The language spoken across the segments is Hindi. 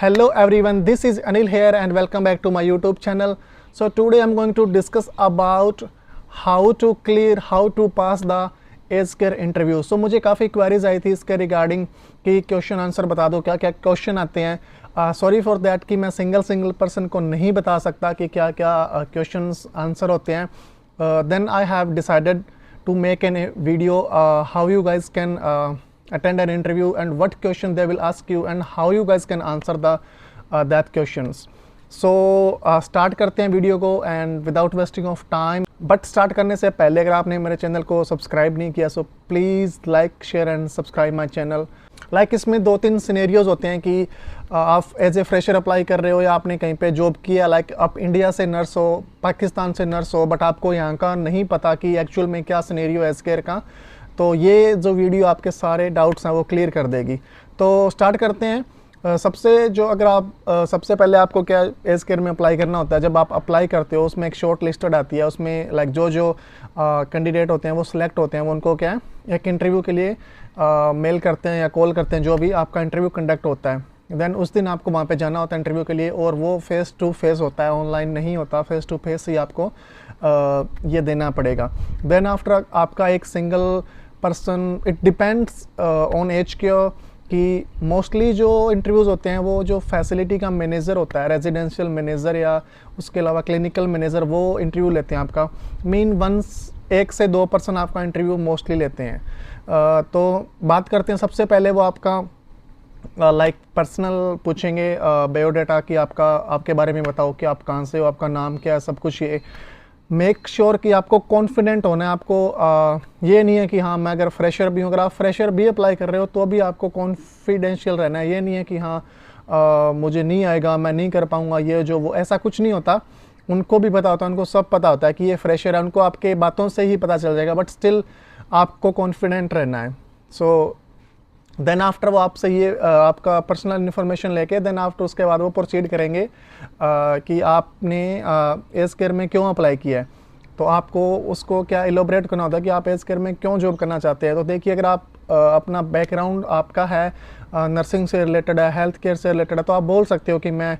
Hello everyone, this is Anil here and welcome back to my YouTube channel. So today I'm going to discuss about how to pass the age care interview. So मुझे काफ़ी क्वेरीज आई थी इसके रिगार्डिंग कि क्वेश्चन आंसर बता दो, क्या क्या क्वेश्चन आते हैं. सॉरी फॉर दैट कि मैं सिंगल पर्सन को नहीं बता सकता कि क्या क्या क्वेश्चन आंसर होते हैं. Then I have decided to make a video how you guys can attend an interview and what question they will ask you and how you guys can answer the that questions. So start करते हैं वीडियो को and without wasting of time. But start करने से पहले अगर आपने मेरे चैनल को सब्सक्राइब नहीं किया so please like share and subscribe my channel. Like इसमें 2-3 सिनेरियोज होते हैं कि आप एज ए फ्रेशर अप्लाई कर रहे हो या आपने कहीं पे जॉब किया. लाइक आप इंडिया से नर्स हो, पाकिस्तान से नर्स हो, बट आपको यहाँ का नहीं पता कि एक्चुअल में क्या सिनेरियो है एज केयर का. तो ये जो वीडियो आपके सारे डाउट्स हैं वो क्लियर कर देगी. तो स्टार्ट करते हैं. सबसे पहले आपको क्या एज केयर में अप्लाई करना होता है. जब आप अप्लाई करते हो उसमें एक शॉर्ट लिस्टेड आती है. उसमें लाइक जो कैंडिडेट होते हैं वो सिलेक्ट होते हैं, वो उनको क्या है एक इंटरव्यू के लिए मेल करते हैं या कॉल करते हैं, जो भी आपका इंटरव्यू कंडक्ट होता है. देन उस दिन आपको वहाँ पे जाना होता है इंटरव्यू के लिए और वो फेस टू फेस होता है, ऑनलाइन नहीं होता. फेस टू फेस ही आपको ये देना पड़ेगा. देन आफ्टर आपका एक single person, it depends on age care कि मोस्टली जो इंटरव्यूज़ होते हैं वो जो फैसिलिटी का मैनेजर होता है, रेजिडेंशियल मैनेजर या उसके अलावा क्लिनिकल मैनेजर, वो इंटरव्यू लेते हैं आपका. वंस 1 से 2 पर्सन आपका इंटरव्यू मोस्टली लेते हैं. तो बात करते हैं सबसे पहले वो आपका लाइक पर्सनल पूछेंगे बायोडाटा कि आपके बारे में बताओ कि आप कहाँ से हो, आपका नाम क्या है, सब कुछ. ये मेक श्योर कि आपको कॉन्फिडेंट होना है. आपको ये नहीं है कि हाँ मैं अगर फ्रेशर भी हूँ, अगर आप फ्रेशर भी अप्लाई कर रहे हो तो भी आपको कॉन्फिडेंशियल रहना है. ये नहीं है कि हाँ मुझे नहीं आएगा, मैं नहीं कर पाऊँगा, ये जो वो, ऐसा कुछ नहीं होता. उनको भी पता होता है, उनको सब पता होता है कि ये फ्रेशर है, उनको आपके बातों से ही पता चल जाएगा, बट स्टिल आपको कॉन्फिडेंट रहना है. सो देन आफ्टर वो आपसे ये आपका पर्सनल इन्फॉर्मेशन लेके देन आफ्टर उसके बाद वो प्रोसीड करेंगे कि आपने एज केयर में क्यों अप्लाई किया है. तो आपको उसको क्या इलोबरेट करना होता है कि आप एज केयर में क्यों जॉब करना चाहते हैं. तो देखिए अगर आप अपना बैकग्राउंड आपका है नर्सिंग से रिलेटेड है, हेल्थ केयर से रिलेटेड है, तो आप बोल सकते हो कि मैं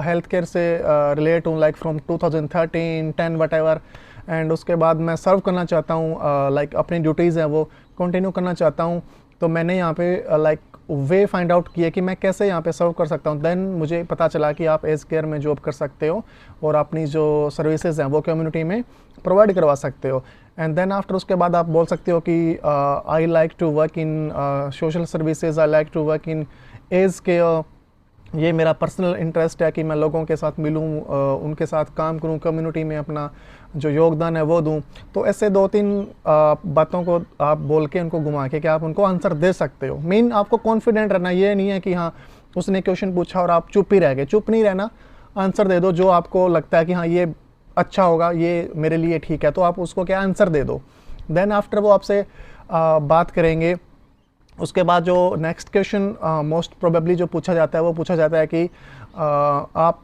हेल्थ केयर से रिलेट हूँ like from 2013, 10 what ever. And उसके बाद मैं सर्व करना चाहता हूँ, लाइक अपनी ड्यूटीज़ हैं वो कंटिन्यू करना चाहता हूँ. तो मैंने यहाँ पे लाइक वे फाइंड आउट किया कि मैं कैसे यहाँ पे सर्व कर सकता हूँ. देन मुझे पता चला कि आप एज केयर में जॉब कर सकते हो और अपनी जो सर्विसेज हैं वो कम्युनिटी में प्रोवाइड करवा सकते हो. एंड देन आफ्टर उसके बाद आप बोल सकते हो कि I like to work in social services, I like to work in age care. ये मेरा पर्सनल इंटरेस्ट है कि मैं लोगों के साथ मिलूं, उनके साथ काम करूं, कम्युनिटी में अपना जो योगदान है वो दूं. तो ऐसे 2-3 बातों को आप बोल के उनको घुमा के कि आप उनको आंसर दे सकते हो. मेन आपको कॉन्फिडेंट रहना. ये नहीं है कि हाँ उसने क्वेश्चन पूछा और आप चुप ही रह गए. चुप नहीं रहना, आंसर दे दो. जो आपको लगता है कि हाँ ये अच्छा होगा, ये मेरे लिए ठीक है, तो आप उसको क्या आंसर दे दो. देन आफ्टर वो आपसे बात करेंगे. उसके बाद जो नेक्स्ट क्वेश्चन मोस्ट प्रोबेबली जो पूछा जाता है वो पूछा जाता है कि आप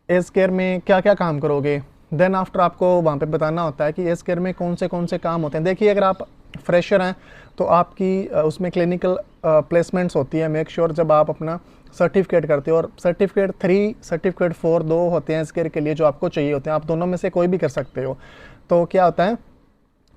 एज केयर में क्या क्या काम करोगे. देन आफ्टर आपको वहाँ पे बताना होता है कि एज केयर में कौन से काम होते हैं. देखिए अगर आप फ्रेशर हैं तो आपकी उसमें क्लिनिकल प्लेसमेंट्स होती है. मेक श्योर जब आप अपना सर्टिफिकेट करते हो, और सर्टिफिकेट 3, सर्टिफिकेट 4 2 होते हैं एज केयर के लिए जो आपको चाहिए होते हैं. आप दोनों में से कोई भी कर सकते हो. तो क्या होता है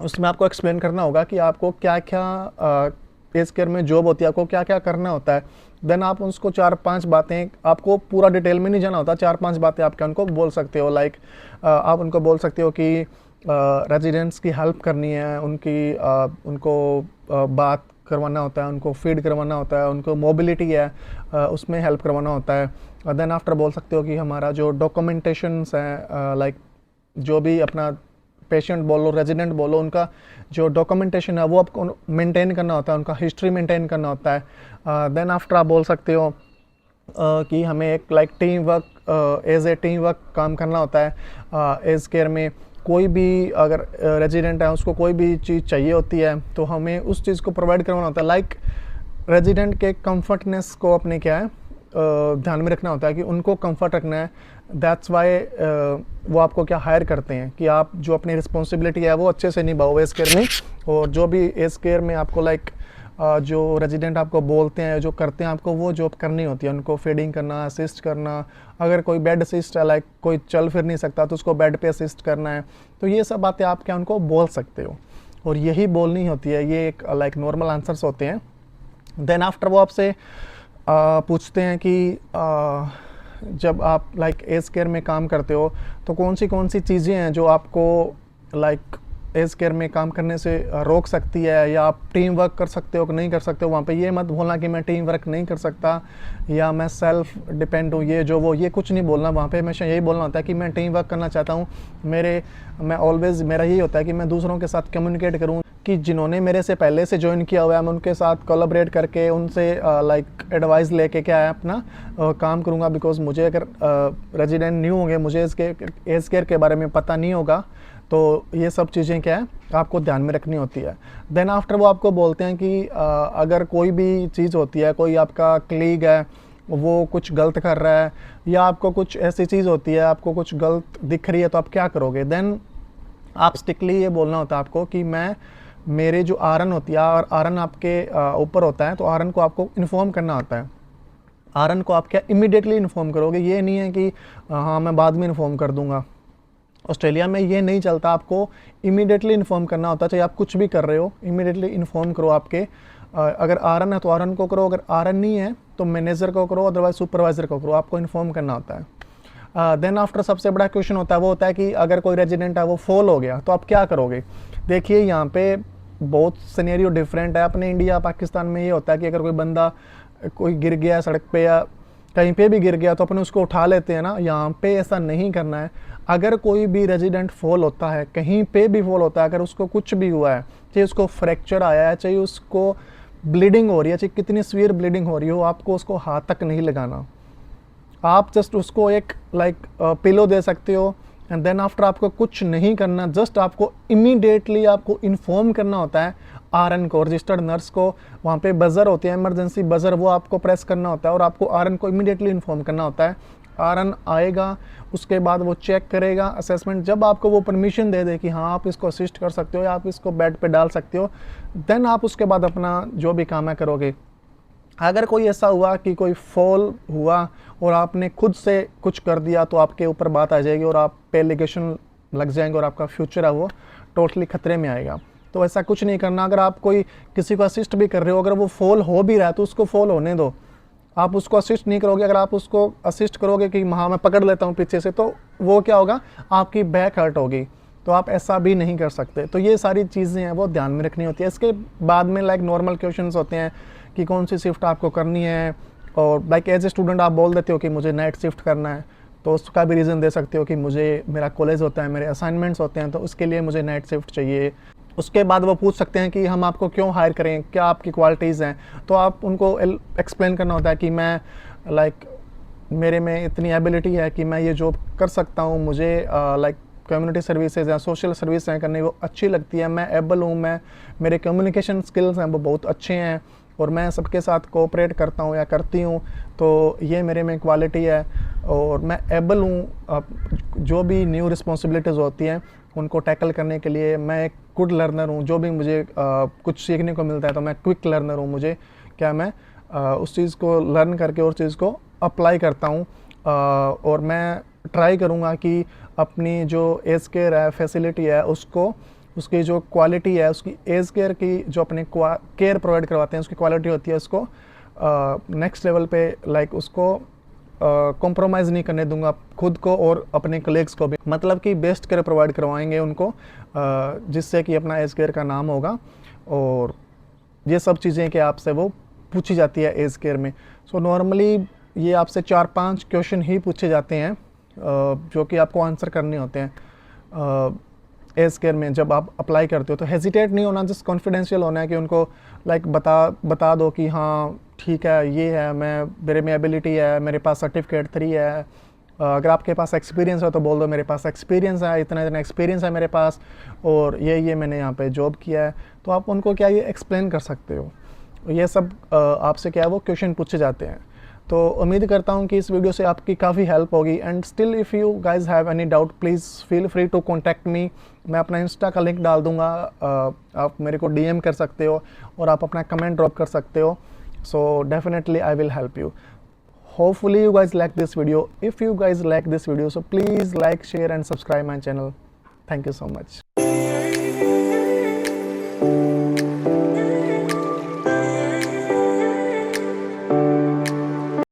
उसमें आपको एक्सप्लेन करना होगा कि आपको क्या क्या एज केयर में जॉब होती है, आपको क्या क्या करना होता है. देन आप उसको 4-5 बातें, आपको पूरा डिटेल में नहीं जाना होता, 4-5 बातें आप क्या उनको बोल सकते हो. लाइक आप उनको बोल सकते हो कि रेजिडेंट्स की हेल्प करनी है, उनको बात करवाना होता है, उनको फीड करवाना होता है, उनको मोबिलिटी है उसमें हेल्प करवाना होता है. देन आफ्टर बोल सकते हो कि हमारा जो डॉक्यूमेंटेशंस है, लाइक जो भी अपना पेशेंट बोलो, रेजिडेंट बोलो, उनका जो डॉक्यूमेंटेशन है वो आपको मेंटेन करना होता है, उनका हिस्ट्री मेंटेन करना होता है. देन आफ्टर आप बोल सकते हो कि हमें एक like team work, as a team work काम करना होता है एज केयर में. कोई भी अगर रेजिडेंट है उसको कोई भी चीज़ चाहिए होती है तो हमें उस चीज़ को प्रोवाइड करवाना होता है. लाइक रेजिडेंट के कंफर्टनेस को अपने क्या है ध्यान में रखना होता है कि उनको कंफर्ट रखना है. दैट्स वाई वो आपको क्या हायर करते हैं कि आप जो अपनी रिस्पॉन्सिबिलिटी है वो अच्छे से निभाओ एज केयर में. और जो भी एज केयर में आपको लाइक जो रेजिडेंट आपको बोलते हैं, जो करते हैं, आपको वो जॉब करनी होती है। उनको फीडिंग करना, असिस्ट करना, अगर कोई बेड असिस्ट है, लाइक कोई चल फिर नहीं सकता तो उसको बेड पे असिस्ट करना है, तो ये सब बातें आप क्या उनको बोल सकते हो, और यही बोलनी होती है। ये एक लाइक नॉर्मल आंसर्स होते हैं। देन आफ्टर वो आपसे पूछते हैं कि जब आप लाइक एज केयर में काम करते हो तो कौन सी चीज़ें हैं जो आपको लाइक एज केयर में काम करने से रोक सकती है, या आप टीम वर्क कर सकते हो कि नहीं कर सकते हो। वहाँ पे ये मत बोलना कि मैं टीम वर्क नहीं कर सकता या मैं सेल्फ डिपेंड हूँ, ये जो वो, ये कुछ नहीं बोलना। वहाँ पे हमेशा यही बोलना होता है कि मैं टीम वर्क करना चाहता हूँ। मैं ऑलवेज़ मेरा यही होता है कि मैं दूसरों के साथ कम्युनिकेट करूँ, कि जिन्होंने मेरे से पहले से ज्वाइन किया हुआ है मैं उनके साथ कोलैबोरेट करके उनसे लाइक एडवाइस लेके क्या है अपना काम करूँगा। बिकॉज मुझे अगर रेजिडेंट न्यू होंगे, मुझे एज केयर के बारे में पता नहीं होगा, तो ये सब चीज़ें क्या है आपको ध्यान में रखनी होती है। देन आफ्टर वो आपको बोलते हैं कि अगर कोई भी चीज़ होती है, कोई आपका कलीग है वो कुछ गलत कर रहा है, या आपको कुछ ऐसी चीज़ होती है आपको कुछ गलत दिख रही है, तो आप क्या करोगे। देन आप स्टिकली ये बोलना होता है आपको कि मेरे जो आरन होती है, और आरन आपके ऊपर होता है, तो आरन को आपको इन्फॉर्म करना होता है। आरन को आप क्या इमीडिएटली इन्फॉर्म करोगे, ये नहीं है कि हाँ मैं बाद में इन्फॉर्म कर दूंगा। ऑस्ट्रेलिया में ये नहीं चलता, आपको इमीडिएटली इन्फॉर्म करना होता है। चाहे आप कुछ भी कर रहे हो, इमीडिएटली इन्फॉर्म करो। आपके अगर आरन है तो आरन को करो, अगर आरन नहीं है तो मैनेजर को करो, अदरवाइज सुपरवाइजर को करो, आपको इन्फॉर्म करना होता है। देन आफ्टर सबसे बड़ा क्वेश्चन होता है वो होता है कि अगर कोई रेजिडेंट है वो फॉल हो गया तो आप क्या करोगे। देखिए यहाँ पे बहुत सिनेरियो डिफरेंट है। अपने इंडिया पाकिस्तान में ये होता है कि अगर कोई बंदा कोई गिर गया सड़क पे या कहीं पे भी गिर गया तो अपने उसको उठा लेते हैं ना। यहाँ पे ऐसा नहीं करना है। अगर कोई भी रेजिडेंट फॉल होता है, कहीं पे भी फॉल होता है, अगर उसको कुछ भी हुआ है, चाहे उसको फ्रैक्चर आया है, चाहे उसको ब्लीडिंग हो रही है, चाहे कितनी सीवियर ब्लीडिंग हो रही हो, आपको उसको हाथ तक नहीं लगाना। आप जस्ट उसको एक लाइक पिलो दे सकते हो, एंड देन आफ्टर आपको कुछ नहीं करना। जस्ट आपको इमीडिएटली आपको इन्फॉर्म करना होता है आरएन को, रजिस्टर्ड नर्स को। वहाँ पे बजर होते हैं, इमरजेंसी बजर, वो आपको प्रेस करना होता है और आपको आरएन को इमीडिएटली इन्फॉर्म करना होता है। आरएन आएगा, उसके बाद वो चेक करेगा असेसमेंट। जब आपको वो परमिशन दे दे कि हाँ आप इसको असिस्ट कर सकते हो या आप इसको बेड पे डाल सकते हो, देन आप उसके बाद अपना जो भी काम है करोगे। अगर कोई ऐसा हुआ कि कोई फॉल हुआ और आपने खुद से कुछ कर दिया तो आपके ऊपर बात आ जाएगी और आप पे एलिगेशन लग जाएंगे और आपका फ्यूचर है वो टोटली खतरे में आएगा। तो ऐसा कुछ नहीं करना। अगर आप कोई किसी को असिस्ट भी कर रहे हो, अगर वो फॉल हो भी रहा है तो उसको फॉल होने दो, आप उसको असिस्ट नहीं करोगे। अगर आप उसको असिस्ट करोगे कि हाँ मैं पकड़ लेता हूँ पीछे से, तो वो क्या होगा, आपकी बैक हर्ट होगी। तो आप ऐसा भी नहीं कर सकते। तो ये सारी चीज़ें हैं वो ध्यान में रखनी होती है। इसके बाद में लाइक नॉर्मल क्वेश्चंस होते हैं कि कौन सी शिफ्ट आपको करनी है, और लाइक एज ए स्टूडेंट आप बोल देते हो कि मुझे नाइट शिफ्ट करना है, तो उसका भी रीज़न दे सकते हो कि मुझे मेरा कॉलेज होता है, मेरे असाइनमेंट्स होते हैं, तो उसके लिए मुझे नाइट शिफ्ट चाहिए। उसके बाद वो पूछ सकते हैं कि हम आपको क्यों हायर करें, क्या आपकी क्वालिटीज़ हैं। तो आप उनको एक्सप्लेन करना होता है कि मैं लाइक मेरे में इतनी एबिलिटी है कि मैं ये जॉब कर सकता हूँ, मुझे लाइक कम्युनिटी सर्विसेज या सोशल सर्विस हैं करनी वो अच्छी लगती है, मैं एबल हूँ, मेरे कम्युनिकेशन स्किल्स हैं वो बहुत अच्छे हैं, और मैं सबके साथ कोऑपरेट करता हूँ या करती हूँ, तो ये मेरे में क्वालिटी है, और मैं एबल हूँ जो भी न्यू रिस्पॉन्सिबिलिटीज़ होती हैं उनको टैकल करने के लिए। मैं एक गुड लर्नर हूँ, जो भी मुझे कुछ सीखने को मिलता है तो मैं क्विक लर्नर हूँ। मुझे क्या मैं उस चीज़ को लर्न करके और चीज़ को अप्लाई करता हूँ, और मैं ट्राई करूँगा कि अपनी जो एज केयर है फैसिलिटी है उसको, उसकी जो क्वालिटी है, उसकी एज केयर की जो अपने केयर प्रोवाइड करवाते हैं उसकी क्वालिटी होती है, उसको नेक्स्ट लेवल पे लाइक उसको कॉम्प्रोमाइज़ नहीं करने दूंगा खुद को और अपने कलीग्स को भी। मतलब कि बेस्ट केयर प्रोवाइड करवाएंगे उनको, जिससे कि अपना एज केयर का नाम होगा। और ये सब चीज़ें कि आपसे वो पूछी जाती है एज केयर में। सो नॉर्मली ये आपसे 4-5 क्वेश्चन ही पूछे जाते हैं जो कि आपको आंसर करने होते हैं एज केयर में जब आप अप्लाई करते हो। तो हेजिटेट नहीं होना, जस्ट कॉन्फिडेंशियल होना है कि उनको लाइक बता दो कि हाँ ठीक है, ये है, मेरे में एबिलिटी है, मेरे पास सर्टिफिकेट 3 है। अगर आपके पास एक्सपीरियंस है तो बोल दो मेरे पास एक्सपीरियंस है, इतना इतना एक्सपीरियंस है मेरे पास, और ये मैंने यहाँ पे जॉब किया है। तो आप उनको क्या ये एक्सप्लेन कर सकते हो। ये सब आपसे क्या है वो क्वेश्चन पूछे जाते हैं। तो उम्मीद करता हूँ कि इस वीडियो से आपकी काफ़ी हेल्प होगी। And still if you guys have any doubt please feel free to contact me. मैं अपना इंस्टा का लिंक डाल दूँगा, आप मेरे को डीएम कर सकते हो और आप अपना कमेंट ड्रॉप कर सकते हो। So definitely I will help you. Hopefully you guys like this video. If you guys like this video, so please like, share and subscribe my channel. Thank you so much.